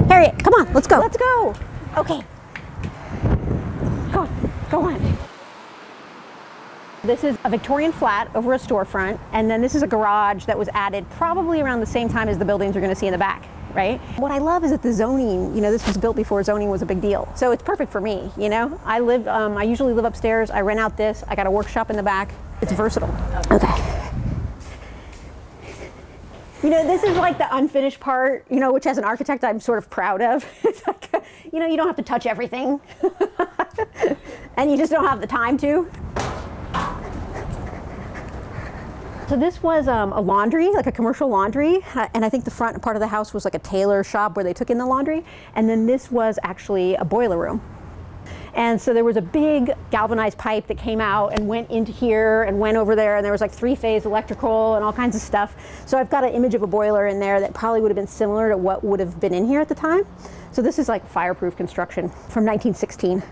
Harriet, come on, let's go. Let's go. Okay. Go on. This is a Victorian flat over a storefront, and then this is a garage that was added probably around the same time as the buildings you're going to see in the back, right? What I love is that the zoning, you know, this was built before zoning was a big deal. So it's perfect for me, you know? I usually live upstairs. I rent out this. I got a workshop in the back. It's versatile. Okay. You know, this is like the unfinished part, you know, which as an architect I'm sort of proud of. It's like, you know, you don't have to touch everything. And you just don't have the time to. So this was a laundry, like a commercial laundry, and I think the front part of the house was like a tailor shop where they took in the laundry, and then this was actually a boiler room. And so there was a big galvanized pipe that came out and went into here and went over there, and there was like 3-phase electrical and all kinds of stuff. So I've got an image of a boiler in there that probably would have been similar to what would have been in here at the time. So this is like fireproof construction from 1916.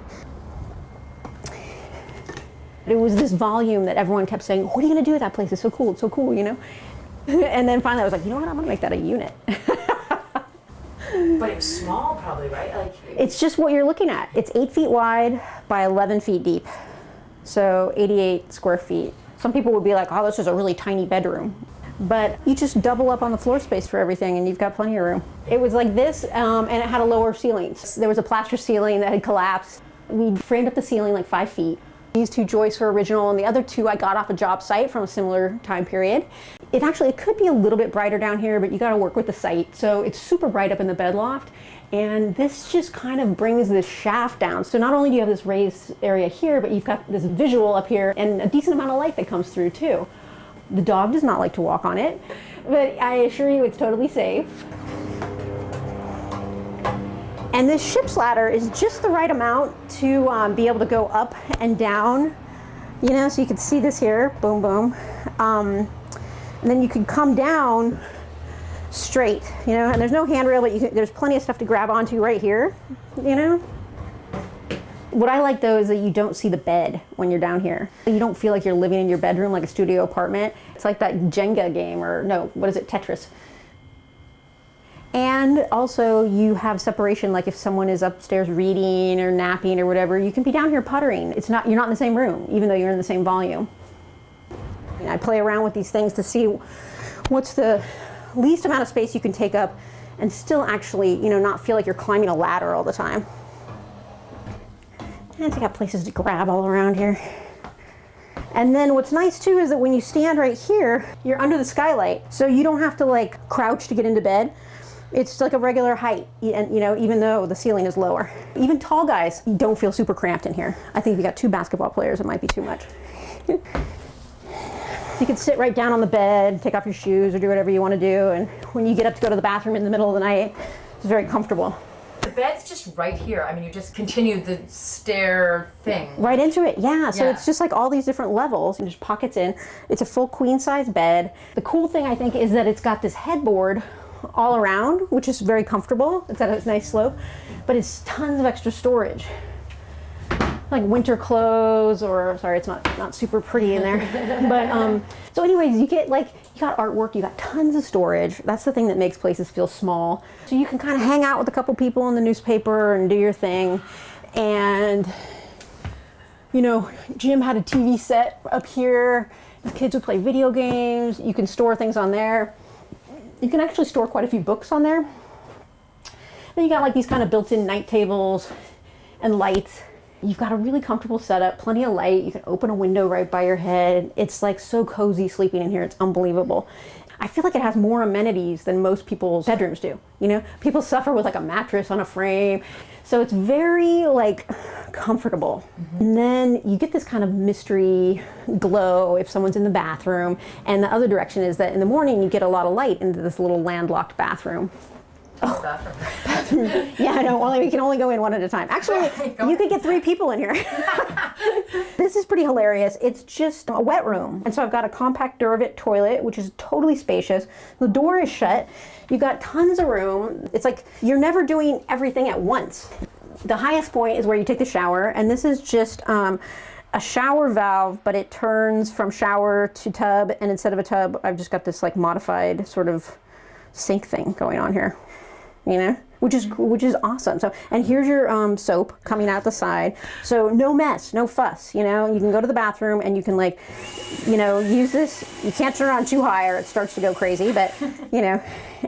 It was this volume that everyone kept saying, what are you going to do with that place? It's so cool, you know? And then finally I was like, you know what, I'm going to make that a unit. But it was small probably, right? Like it's just what you're looking at. It's 8 feet wide by 11 feet deep. So 88 square feet. Some people would be like, oh, this is a really tiny bedroom. But you just double up on the floor space for everything and you've got plenty of room. It was like this, and it had a lower ceiling. There was a plaster ceiling that had collapsed. We framed up the ceiling like 5 feet. These 2 joists were original, and the other 2 I got off a job site from a similar time period. It could be a little bit brighter down here, but you got to work with the site. So it's super bright up in the bed loft, and this just kind of brings this shaft down. So not only do you have this raised area here, but you've got this visual up here and a decent amount of light that comes through too. The dog does not like to walk on it, but I assure you it's totally safe. And this ship's ladder is just the right amount to be able to go up and down, you know, so you can see this here, boom, boom. And then you can come down straight, you know, and there's no handrail, but there's plenty of stuff to grab onto right here, you know. What I like though is that you don't see the bed when you're down here. You don't feel like you're living in your bedroom like a studio apartment. It's like that Jenga game, or no, what is it, Tetris. And also you have separation, like if someone is upstairs reading or napping or whatever, you can be down here puttering. You're not in the same room, even though you're in the same volume. And I play around with these things to see what's the least amount of space you can take up and still actually, you know, not feel like you're climbing a ladder all the time. And you got places to grab all around here. And then what's nice too is that when you stand right here, you're under the skylight. So you don't have to like crouch to get into bed. It's like a regular height, and you know, even though the ceiling is lower. Even tall guys don't feel super cramped in here. I think if you got 2 basketball players, it might be too much. So you can sit right down on the bed, take off your shoes, or do whatever you want to do. And when you get up to go to the bathroom in the middle of the night, it's very comfortable. The bed's just right here. I mean, you just continue the stair thing. Right into it, yeah. So Yeah. it's just like all these different levels, and there's pockets in. It's a full queen size bed. The cool thing I think is that it's got this headboard all around, which is very comfortable. It's at a nice slope, but it's tons of extra storage. Like winter clothes, or sorry, it's not super pretty in there. But so anyways, you got artwork, you got tons of storage. That's the thing that makes places feel small. So you can kind of hang out with a couple people in the newspaper and do your thing. And you know, Jim had a TV set up here. The kids would play video games. You can store things on there. You can actually store quite a few books on there. Then you got like these kind of built-in night tables and lights. You've got a really comfortable setup, plenty of light. You can open a window right by your head. It's like so cozy sleeping in here. It's unbelievable. I feel like it has more amenities than most people's bedrooms do. You know, people suffer with like a mattress on a frame. So it's very like comfortable. Mm-hmm. And then you get this kind of mystery glow if someone's in the bathroom. And the other direction is that in the morning you get a lot of light into this little landlocked bathroom. Oh, bathroom. Yeah, I know. Well, we can only go in one at a time. Actually, you could get 3 people in here. This is pretty hilarious. It's just a wet room. And so I've got a compact Duravit toilet, which is totally spacious. The door is shut. You've got tons of room. It's like you're never doing everything at once. The highest point is where you take the shower. And this is just a shower valve, but it turns from shower to tub. And instead of a tub, I've just got this like modified sort of sink thing going on here, you know, which is awesome. So, and here's your soap coming out the side. So no mess, no fuss, you know. You can go to the bathroom and you can, like, you know, use this. You can't turn it on too high or it starts to go crazy, but you know,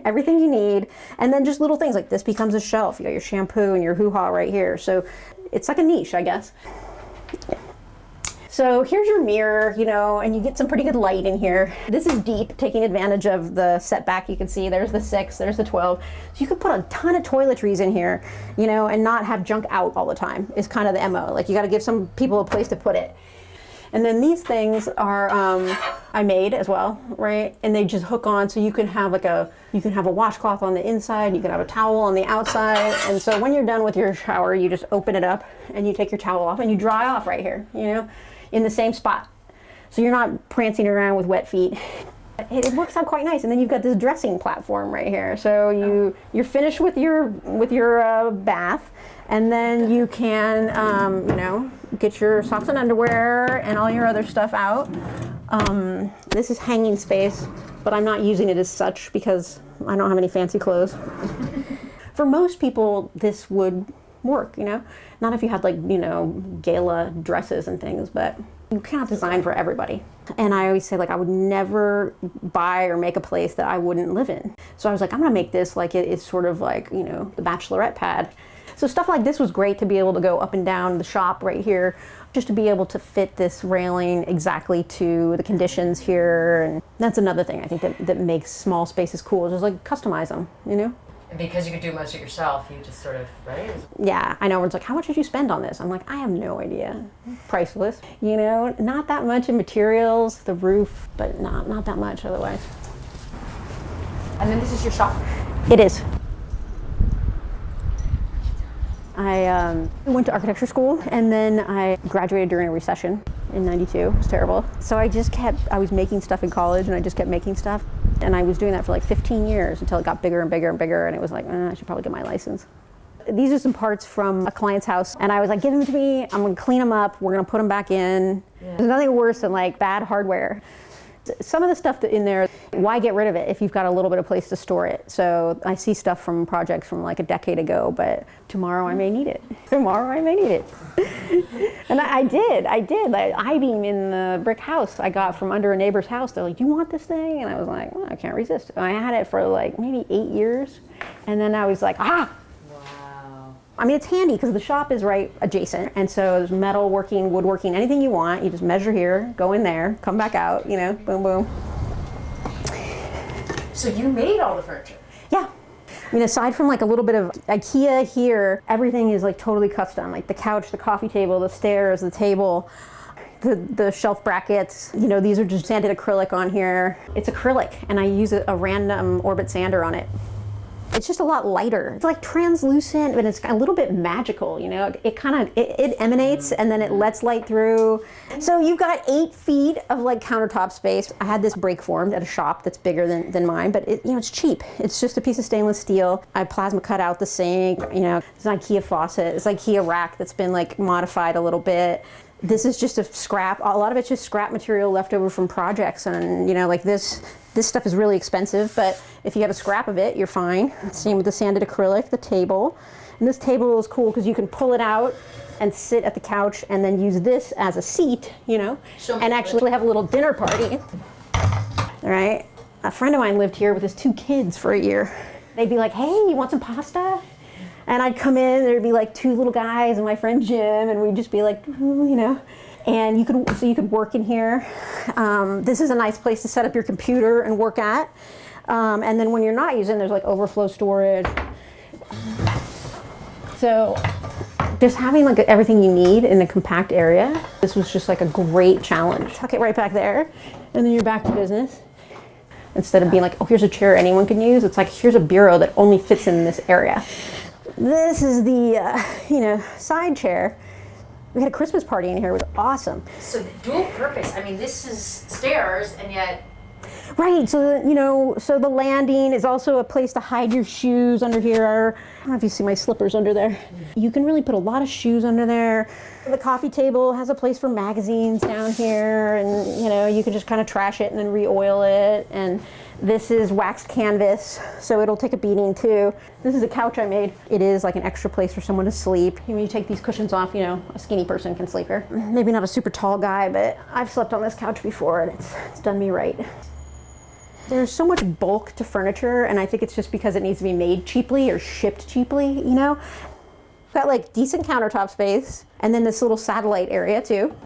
everything you need. And then just little things like this becomes a shelf. You got your shampoo and your hoo-ha right here. So it's like a niche, I guess. So here's your mirror, you know, and you get some pretty good light in here. This is deep, taking advantage of the setback. You can see there's the 6, there's the 12. So you could put a ton of toiletries in here, you know, and not have junk out all the time is kind of the MO. Like, you got to give some people a place to put it. And then these things are, I made as well, right? And they just hook on, so you can have you can have a washcloth on the inside, you can have a towel on the outside. And so when you're done with your shower, you just open it up and you take your towel off and you dry off right here, you know, in the same spot. So you're not prancing around with wet feet. It works out quite nice. And then you've got this dressing platform right here. So you're finished with your bath, and then you can, you know, get your socks and underwear and all your other stuff out. This is hanging space, but I'm not using it as such because I don't have any fancy clothes. For most people, this would work, you know? Not if you had, like, you know, gala dresses and things, but you cannot design for everybody. And I always say, like, I would never buy or make a place that I wouldn't live in. So I was like, I'm gonna make this like it's sort of like, you know, the bachelorette pad. So stuff like this was great to be able to go up and down the shop right here, just to be able to fit this railing exactly to the conditions here. And that's another thing I think that makes small spaces cool, just like customize them, you know? And because you could do most of it yourself, you just sort of, right? Yeah, I know. It's like, how much did you spend on this? I'm like, I have no idea. Priceless. You know, not that much in materials, the roof, but not that much otherwise. And then this is your shop? It is. I went to architecture school, and then I graduated during a recession in '92. It was terrible. So I was making stuff in college, and I just kept making stuff. And I was doing that for like 15 years until it got bigger and bigger and bigger, and it was like, I should probably get my license. These are some parts from a client's house, and I was like, give them to me, I'm gonna clean them up, we're gonna put them back in. Yeah. There's nothing worse than like bad hardware. Some of the stuff in there, why get rid of it if you've got a little bit of place to store it? So I see stuff from projects from like a decade ago, but tomorrow I may need it. Tomorrow I may need it. And I did. Like, I-beam in the brick house I got from under a neighbor's house. They're like, do you want this thing? And I was like, well, I can't resist. And I had it for like maybe 8 years. And then I was like, Wow. I mean, it's handy because the shop is right adjacent. And so there's metalworking, woodworking, anything you want. You just measure here, go in there, come back out, you know, boom, boom. So you made all the furniture? Yeah. I mean, aside from like a little bit of IKEA here, everything is like totally custom. Like the couch, the coffee table, the stairs, the table, the shelf brackets. You know, these are just sanded acrylic on here. It's acrylic, and I use a random orbit sander on it. It's just a lot lighter. It's like translucent, but it's a little bit magical, you know? It kind of, it emanates and then it lets light through. So you've got 8 feet of like countertop space. I had this break formed at a shop that's bigger than mine, but it, you know, it's cheap. It's just a piece of stainless steel. I plasma cut out the sink, you know, it's an IKEA faucet. It's an IKEA rack that's been like modified a little bit. This is just a scrap. A lot of it's just scrap material left over from projects, and you know, like this stuff is really expensive, but if you have a scrap of it, you're fine. Same with the sanded acrylic, the table. And this table is cool because you can pull it out and sit at the couch and then use this as a seat, you know, and actually have a little dinner party. All right. A friend of mine lived here with his 2 kids for a year. They'd be like, hey, you want some pasta? And I'd come in, there'd be like 2 little guys and my friend Jim, and we'd just be like, you know, and you could work in here. This is a nice place to set up your computer and work at. And then when you're not using, there's like overflow storage. So just having like everything you need in a compact area, this was just like a great challenge. Tuck it right back there, and then you're back to business. Instead of being like, oh, here's a chair anyone can use, it's like, here's a bureau that only fits in this area. This is the, you know, side chair. We had a Christmas party in here. It was awesome. So dual purpose. I mean, this is stairs, and yet Right, so so the landing is also a place to hide your shoes under here. I don't know if you see my slippers under there. You can really put a lot of shoes under there. The coffee table has a place for magazines down here, and you can just kind of trash it and then re-oil it. And this is waxed canvas, so it'll take a beating too. This is a couch I made. It is like an extra place for someone to sleep. When you take these cushions off, a skinny person can sleep here. Maybe not a super tall guy, but I've slept on this couch before and it's done me right. There's so much bulk to furniture, and I think it's just because it needs to be made cheaply or shipped cheaply, Got like decent countertop space, and then this little satellite area too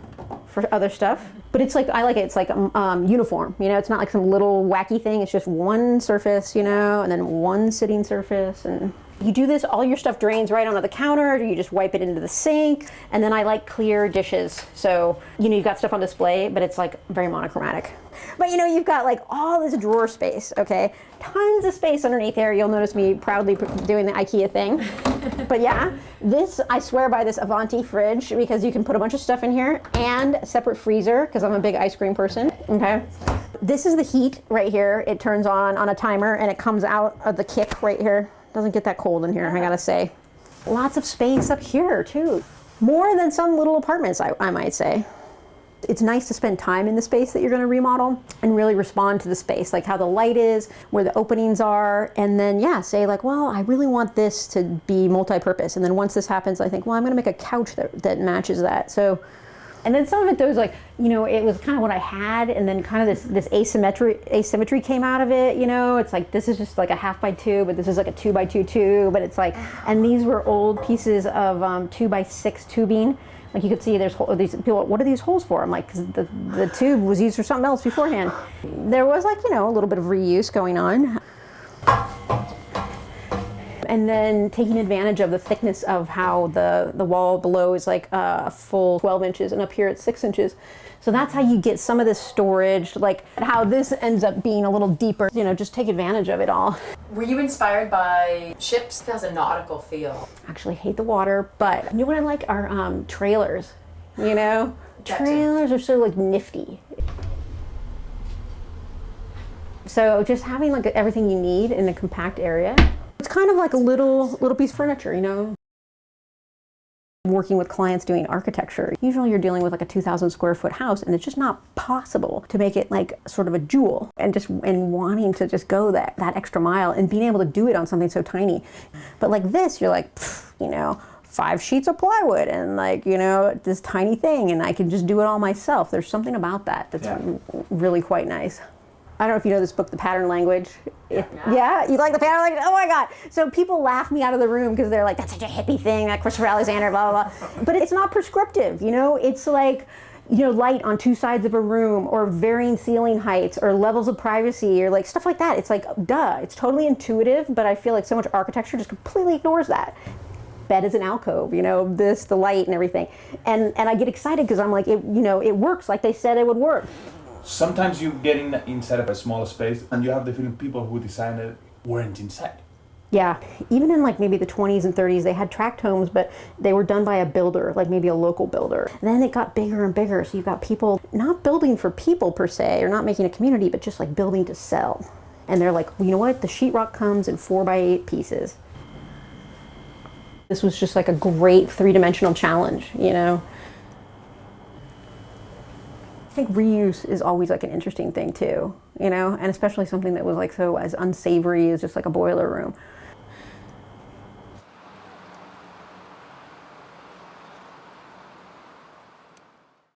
for other stuff. But it's like, I like it, it's like uniform, it's not like some little wacky thing, it's just one surface, and then one sitting surface. And you do this, all your stuff drains right onto the counter, or you just wipe it into the sink. And then I like clear dishes. So, you've got stuff on display, but it's like very monochromatic. But you've got like all this drawer space, okay? Tons of space underneath there. You'll notice me proudly doing the IKEA thing. But yeah, I swear by this Avanti fridge, because you can put a bunch of stuff in here and a separate freezer, because I'm a big ice cream person, okay? This is the heat right here. It turns on a timer and it comes out of the kick right here. Doesn't get that cold in here, I gotta say. Lots of space up here too. More than some little apartments, I might say. It's nice to spend time in the space that you're going to remodel and really respond to the space, like how the light is, where the openings are, and then say like, well, I really want this to be multi-purpose. And then once this happens, I think, well, I'm going to make a couch that matches that. So, and then some of it, those like, it was kind of what I had, and then kind of this asymmetry came out of it. It's like, this is just like a 1/2x2, but this is like a 2x2 too. But it's like, and these were old pieces of 2x6 tubing. Like you could see there's these people, what are these holes for? I'm like, 'cause the tube was used for something else beforehand. There was like, a little bit of reuse going on. And then taking advantage of the thickness of how the wall below is like a full 12 inches and up here it's 6 inches. So that's how you get some of this storage, like how this ends up being a little deeper, just take advantage of it all. Were you inspired by ships? It has a nautical feel. Actually hate the water, but what I like are trailers, Trailers are so like nifty. So just having like everything you need in a compact area. It's kind of like a little piece of furniture, Working with clients doing architecture, usually you're dealing with like a 2,000 square foot house, and it's just not possible to make it like sort of a jewel, and wanting to just go that extra mile and being able to do it on something so tiny. But like this, you're like, 5 sheets of plywood and like, this tiny thing, and I can just do it all myself. There's something about that that's really quite nice. I don't know if you know this book, The Pattern Language. Yeah, you like The Pattern Language? Oh my God. So people laugh me out of the room because they're like, that's such a hippie thing, that Christopher Alexander, blah, blah, blah. But it's not prescriptive, It's like, light on 2 sides of a room, or varying ceiling heights, or levels of privacy, or like stuff like that. It's like, duh, it's totally intuitive, but I feel like so much architecture just completely ignores that. Bed is an alcove, the light and everything. And I get excited because I'm like, it works like they said it would work. Sometimes you get inside of a smaller space and you have the feeling people who designed it weren't inside. Yeah, even in like maybe the 20s and 30s, they had tract homes, but they were done by a builder, like maybe a local builder. And then it got bigger and bigger, so you've got people not building for people per se, or not making a community, but just like building to sell. And they're like, well, you know what? The sheetrock comes in 4x8 pieces. This was just like a great 3-dimensional challenge, I think reuse is always like an interesting thing too, and especially something that was like so as unsavory as just like a boiler room.